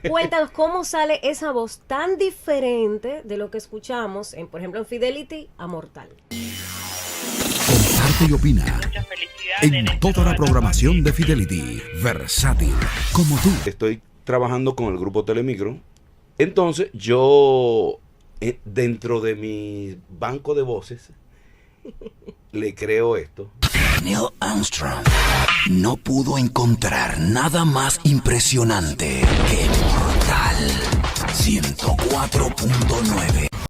Cuéntanos cómo sale esa voz tan diferente de lo que escuchamos, por ejemplo, en Fidelity a Mortal. Comparte y opina en toda la programación de Fidelity. Versátil, como tú. Estoy trabajando con el grupo Telemicro. Entonces yo, dentro de mi banco de voces, le creo esto. Neil Armstrong no pudo encontrar nada más impresionante que Mortal 104.9.